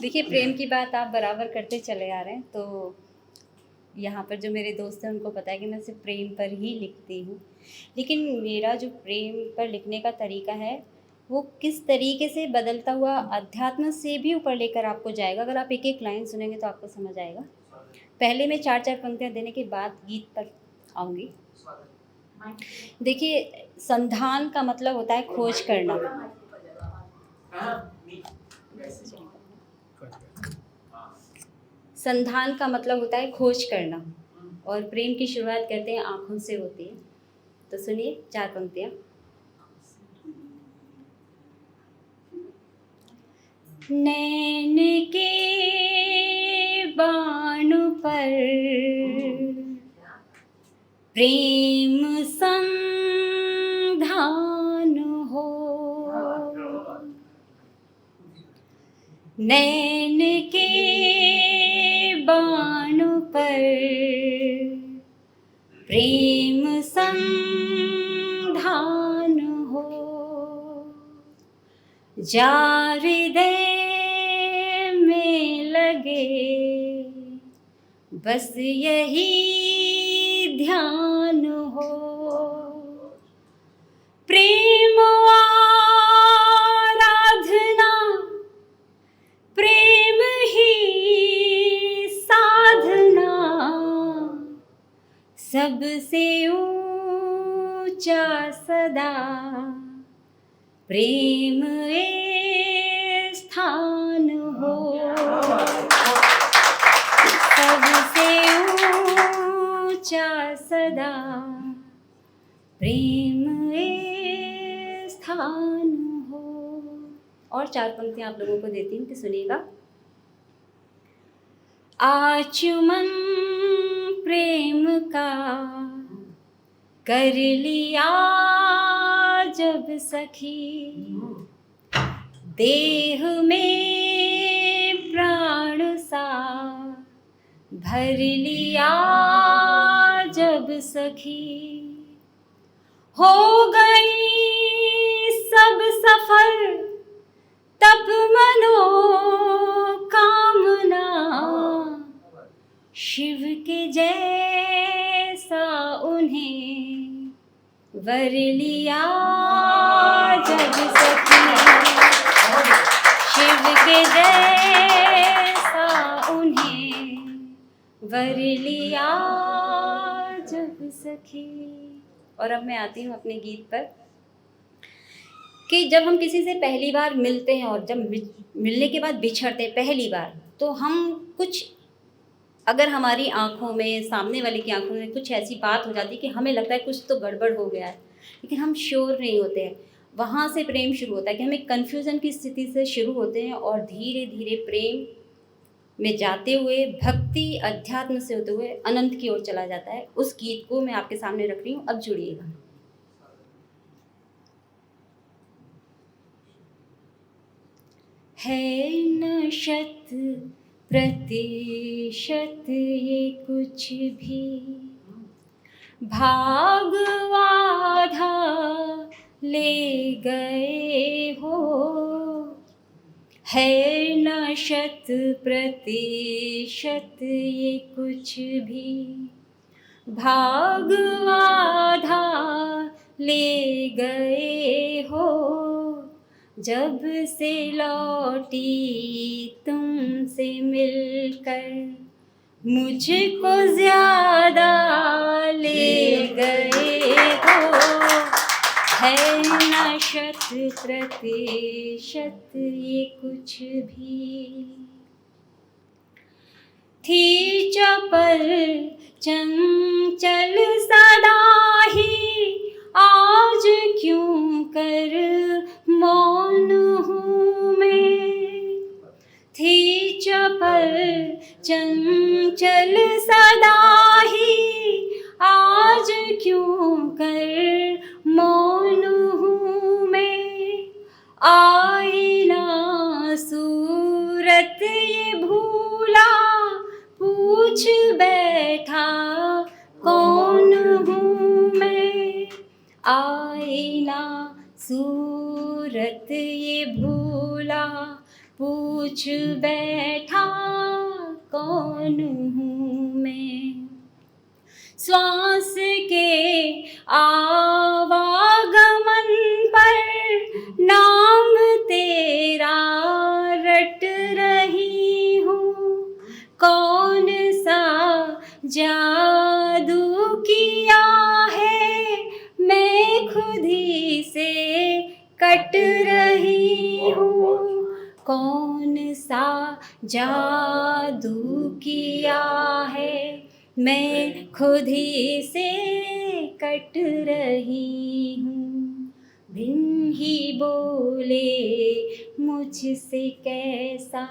देखिए, प्रेम की बात आप बराबर करते चले आ रहे हैं, तो यहाँ पर जो मेरे दोस्त हैं उनको पता है कि मैं सिर्फ़ प्रेम पर ही लिखती हूँ। लेकिन मेरा जो प्रेम पर लिखने का तरीका है, वो किस तरीके से बदलता हुआ अध्यात्म से भी ऊपर लेकर आपको जाएगा। अगर आप एक-एक लाइन सुनेंगे तो आपको समझ आएगा। पहले मैं 4-4 पंक्तियाँ देने के बाद गीत पर आऊँगी। देखिए, संधान का मतलब होता है खोज करना। संधान का मतलब होता है खोज करना और प्रेम की शुरुआत कहते हैं आँखों से होती है। तो सुनिए 4 पंक्तियाँ। नैन के बाण पर प्रेम संधान हो, नैन के बाण पर प्रेम संधान हो, जा हृदय में लगे बस यही ध्यान हो, प्रेम आराधना प्रेम ही साधना, सबसे ऊंचा सदा प्रेम ए स्थान हो, सबसे ऊंचा सदा प्रेम ए स्थान हो। और 4 पंक्तियाँ आप लोगों को देती हूँ कि सुनिएगा। आचमन प्रेम का कर लिया जब सखी, देह में प्राण सा भर लिया जब सखी, हो गई सब सफल तप मनोकामना, शिव के जैसा उन्हें वर लिया जब सखी, शिव के जैसा उन्हें वर लिया जब सखी। और अब मैं आती हूँ अपने गीत पर कि जब हम किसी से पहली बार मिलते हैं और जब मिलने के बाद बिछड़ते हैं पहली बार, तो हम कुछ अगर हमारी आँखों में, सामने वाले की आँखों में कुछ ऐसी बात हो जाती है कि हमें लगता है कुछ तो गड़बड़ हो गया है, लेकिन हम श्योर नहीं होते हैं। वहाँ से प्रेम शुरू होता है कि हम एक कन्फ्यूज़न की स्थिति से शुरू होते हैं और धीरे धीरे प्रेम में जाते हुए, भक्ति अध्यात्म से होते हुए अनंत की ओर चला जाता है। उस गीत को मैं आपके सामने रख रही हूँ, अब जुड़िएगा। है न शत प्रतिशत ये कुछ भी, भाग आधा ले गए हो, है न शत प्रतिशत ये कुछ भी, भाग आधा ले गए हो, जब से लौटी तुमसे मिलकर मुझको ज़्यादा ले गए हो, है न शत प्रतिशत ये कुछ भी। थी चपल चंचल सदा ही, आज क्यों कर मौन हूँ मैं, थी चपल चंचल सदा ही, आज क्यों कर मौन हूँ मैं, आईना सूरत ये भूला, पूछ बैठा कौन हूँ मैं, आईना सूरत ये भूला, पूछ बैठा कौन हूँ मैं। श्वास के आवागमन पर नाम तेरा रट रही हूँ। कौन सा जादू किया है मैं खुद ही से कट रही हूँ। कौन सा जादू किया है मैं खुद ही से कट रही हूँ। बिन ही बोले मुझसे कैसा,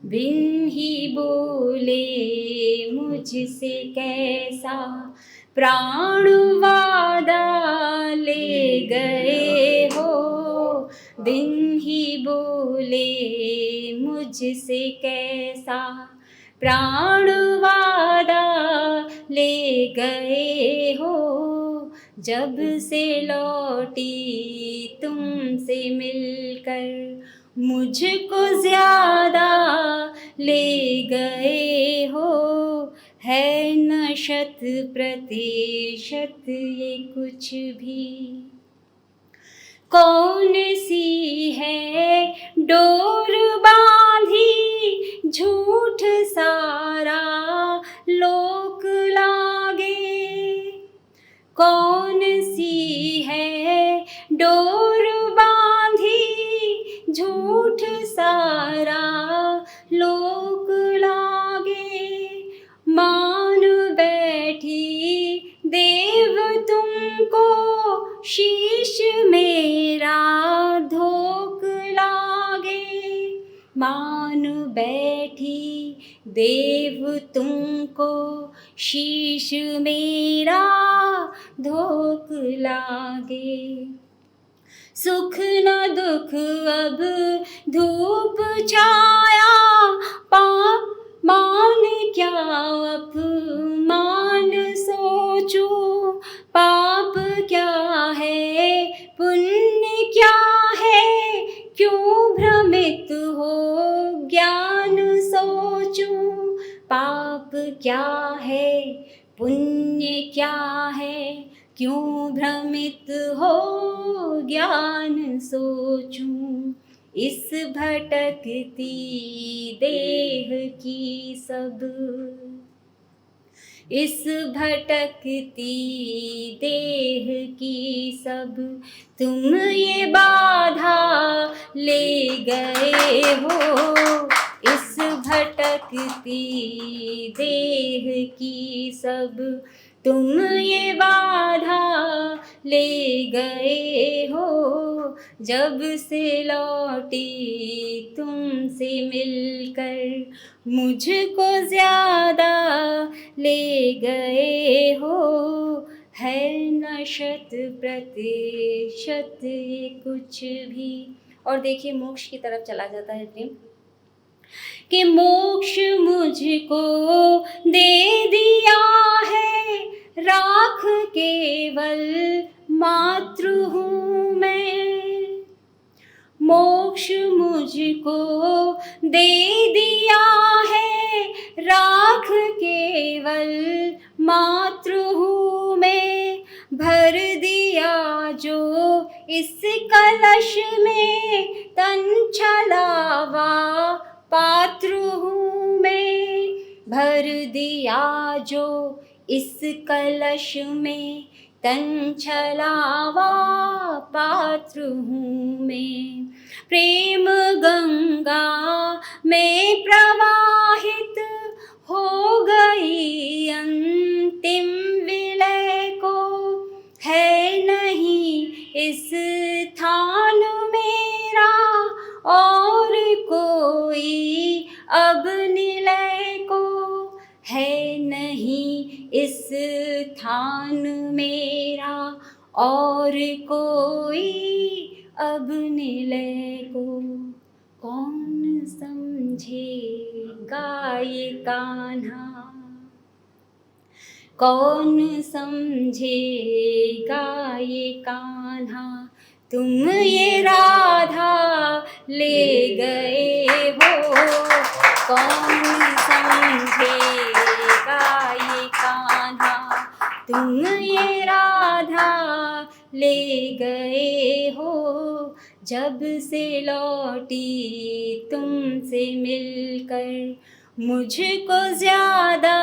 बिन ही बोले मुझसे कैसा प्राण वादा ले गए हो। बिन ही बोले मुझसे कैसा प्राण वादा ले गए हो। जब से लौटी तुमसे मिलकर मुझको ज्यादा ले गए हो। है न शत प्रतिशत ये कुछ भी, कौन सी है डोर बांधी झूठ सारा लोक लागे। कौन सी है डोर बांधी झूठ सारा लोक लागे। मान बैठी देव तुमको शीश मेरा धोख लागे। मान बैठी देव तुमको शीश मेरा धोख लागे। सुख न दुख अब धूप छाया पाप मान क्या अपमान सोचूं। पाप क्या है पुण्य क्या है क्यों भ्रमित हो ज्ञान सोचूं। पाप क्या है पुण्य क्या है क्यों भ्रमित हो ज्ञान सोचूं। इस भटकती देह की सब, इस भटकती देह की सब तुम ये बाधा ले गए हो। इस भटकती देह की सब तुम ये बाधा ले गए हो। जब से लौटी तुमसे मिलकर मुझको ज्यादा ले गए हो। है न शत प्रतिशत ये कुछ भी। और देखिए मोक्ष की तरफ चला जाता है प्रेम कि मोक्ष मुझको दे दिया है राख केवल मातृ हूँ मैं। मोक्ष मुझको दे दिया है राख केवल मातृ हूँ मैं। भर दिया जो इस कलश में तन छलावा पात्र हूँ मैं। भर दिया जो इस कलश में तन छलावा पात्र हूँ मैं। प्रेम गंगा में प्रवाहित हो गई अंतिम विलय को। है नहीं इस स्थान मेरा और कोई अब निलय को। है नहीं इस स्थान मेरा और कोई अब निलय को। कौन समझेगा ये कान्हा, कौन समझेगा ये कान्हा तुम ये राधा ले गए हो, कौन समझेगा ये कान्हा। तुम ये राधा ले गए हो, जब से लौटी तुमसे मिलकर, मुझको ज़्यादा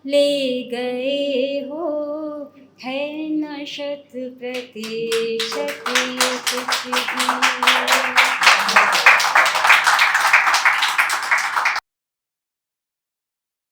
ले गए हो, है न शत प्रतिशत ये कुछ भी।